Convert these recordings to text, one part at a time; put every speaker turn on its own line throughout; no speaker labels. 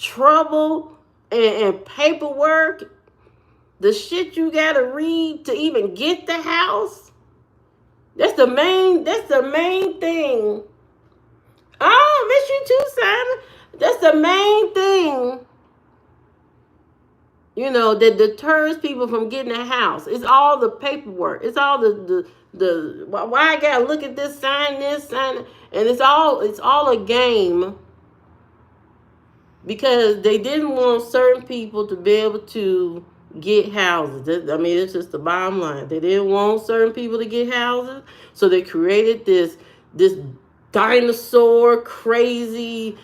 trouble and paperwork, the shit you gotta read to even get the house. That's the main thing. Oh, miss you too, Simon. That's the main thing, that deters people from getting a house. It's all the paperwork. It's all the why I gotta look at this, sign this, sign it. And it's all a game, because they didn't want certain people to be able to get houses. I mean, it's just the bottom line. They didn't want certain people to get houses, so they created this dinosaur crazy.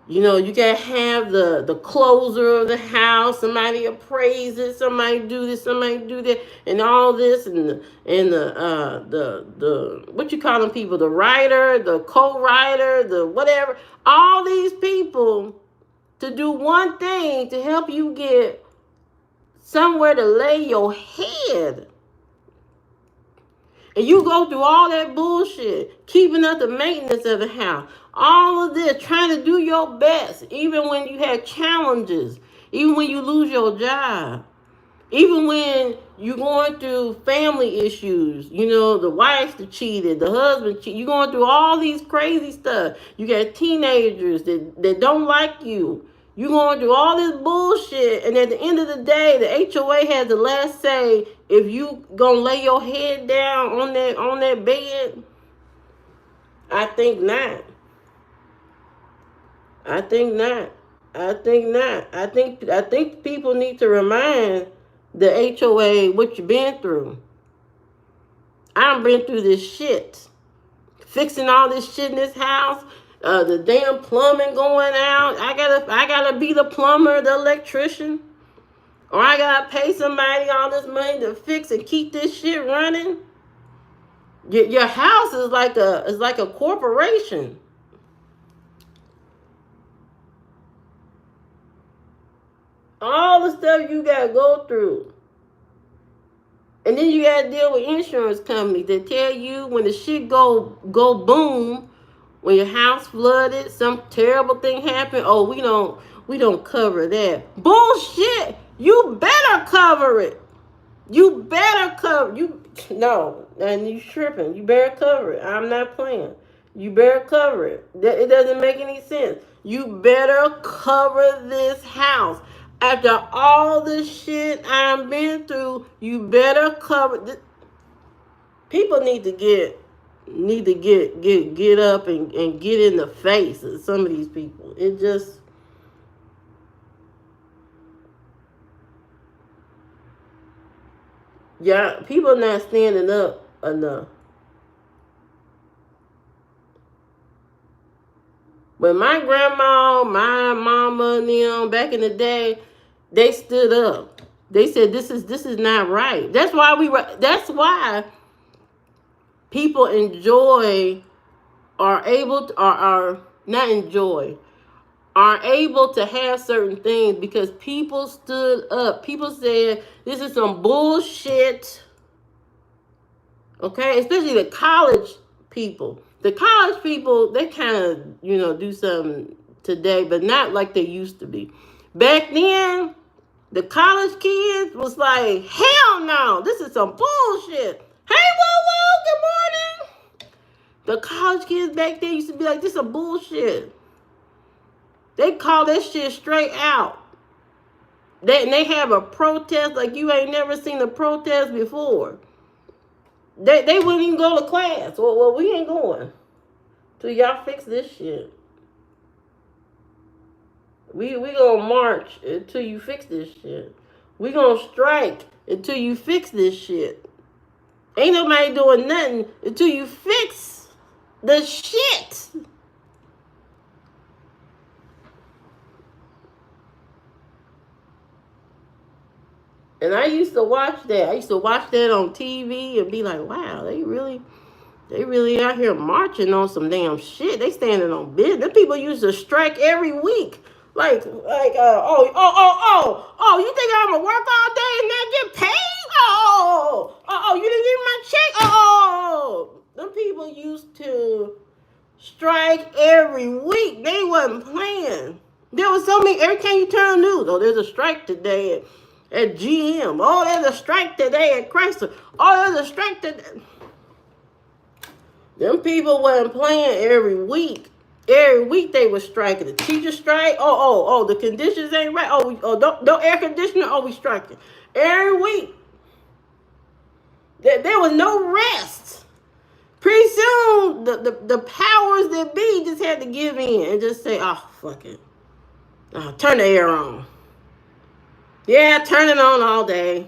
You gotta have the closer of the house. Somebody appraise it. Somebody do this. Somebody do that, and all this, and the what you call them people? The writer, the co-writer, the whatever. All these people to do one thing to help you get somewhere to lay your head. And you go through all that bullshit, keeping up the maintenance of the house, all of this, trying to do your best, even when you have challenges, even when you lose your job, even when you're going through family issues, the wife that cheated, the husband cheated, you're going through all these crazy stuff. You got teenagers that don't like you. You're going through all this bullshit, and at the end of the day, the HOA has the last say if you gonna lay your head down on that bed. I think not. I think not. I think not. I think people need to remind the HOA what you've been through. I've been through this shit, fixing all this shit in this house. The damn plumbing going out. I gotta be the plumber, the electrician, or I gotta pay somebody all this money to fix and keep this shit running. Your house is like a corporation. All the stuff you gotta go through, and then you gotta deal with insurance companies that tell you when the shit go boom. When your house flooded, some terrible thing happened. Oh, we don't cover that. Bullshit. You better cover it. You better cover no, and you tripping. You better cover it. I'm not playing. You better cover it. It doesn't make any sense. You better cover this house. After all the shit I've been through, you better cover this. People need to get up and get in the face of some of these people. It just, people not standing up enough. When my grandma, my mama, and them back in the day, they stood up. They said this is not right. That's why people are able to have certain things, because people stood up. People said this is some bullshit. Okay, especially the college people. The college people, they kind of do something today, but not like they used to be. Back then, the college kids was like, hell no, this is some bullshit. Hey, whoa, good morning. The college kids back then used to be like, this is a bullshit. They call that shit straight out. They have a protest like you ain't never seen a protest before. They wouldn't even go to class. Well, we ain't going till y'all fix this shit. We gonna march until you fix this shit. We gonna strike until you fix this shit. Ain't nobody doing nothing until you fix the shit. And I used to watch that. I used to watch that on TV and be like, wow, they really out here marching on some damn shit. They standing on business. The people used to strike every week. You think I'm gonna work all day and not get paid? You didn't get my check? Them people used to strike every week. They wasn't playing. There was so many, every time you turn on the news, oh, there's a strike today at GM. Oh, there's a strike today at Chrysler. Oh, there's a strike today. Them people wasn't playing every week. Every week they was striking. The teacher strike. Oh, the conditions ain't right. Oh, don't air conditioner. Oh, we striking. Every week. There was no rest. Pretty soon, the powers that be just had to give in and just say, oh, fuck it. Turn the air on. Yeah, turn it on all day.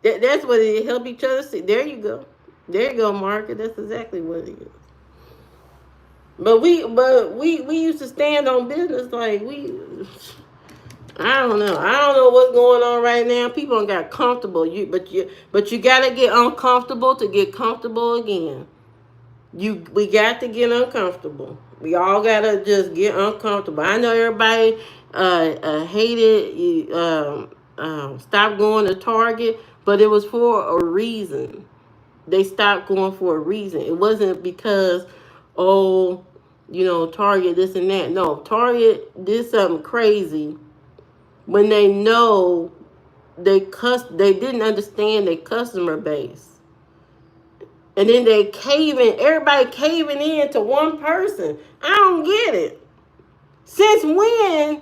That's what it is. Help each other see. There you go. There you go, Market. That's exactly what it is. But we used to stand on business like I don't know. I don't know what's going on right now. People don't got comfortable. But you gotta get uncomfortable to get comfortable again. We got to get uncomfortable. We all gotta just get uncomfortable. I know everybody hated stopped going to Target, but it was for a reason. They stopped going for a reason. It wasn't because, Target this and that. No, Target did something crazy when they know they didn't understand their customer base. And then everybody caving in to one person. I don't get it. Since when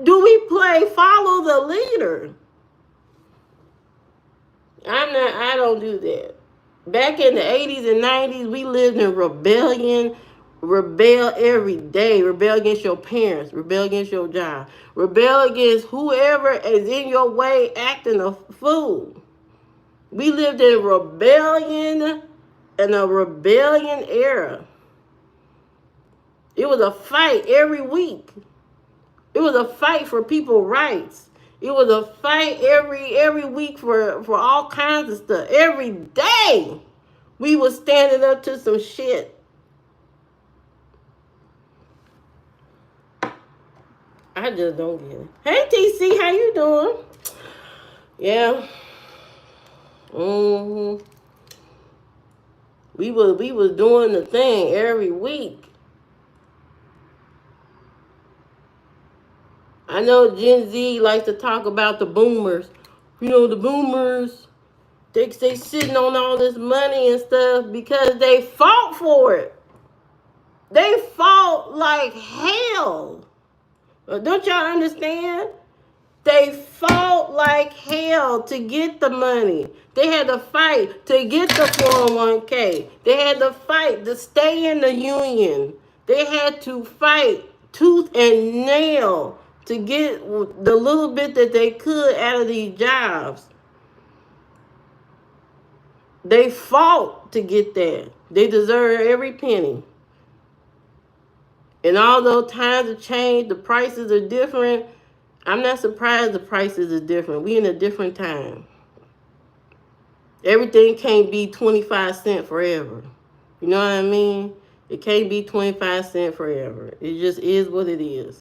do we play follow the leader? I don't do that. Back in the 80s and 90s, we lived in rebellion. Rebel every day. Rebel against your parents. Rebel against your job. Rebel against whoever is in your way acting a fool. We lived in rebellion, in a rebellion era. It was a fight every week. It was a fight for people's rights. It was a fight every week for all kinds of stuff. Every day we was standing up to some shit. I just don't get it. Hey TC, how you doing? Yeah. We was doing the thing every week. I know Gen Z likes to talk about the boomers. The boomers, they sitting on all this money and stuff because they fought for it. They fought like hell. Don't y'all understand? They fought like hell to get the money. They had to fight to get the 401k. They had to fight to stay in the union. They had to fight tooth and nail to get the little bit that they could out of these jobs. They fought to get that. They deserve every penny. And although times have changed, the prices are different, I'm not surprised the prices are different. We in a different time. Everything can't be 25 cents forever. You know what I mean? It can't be 25 cents forever. It just is what it is.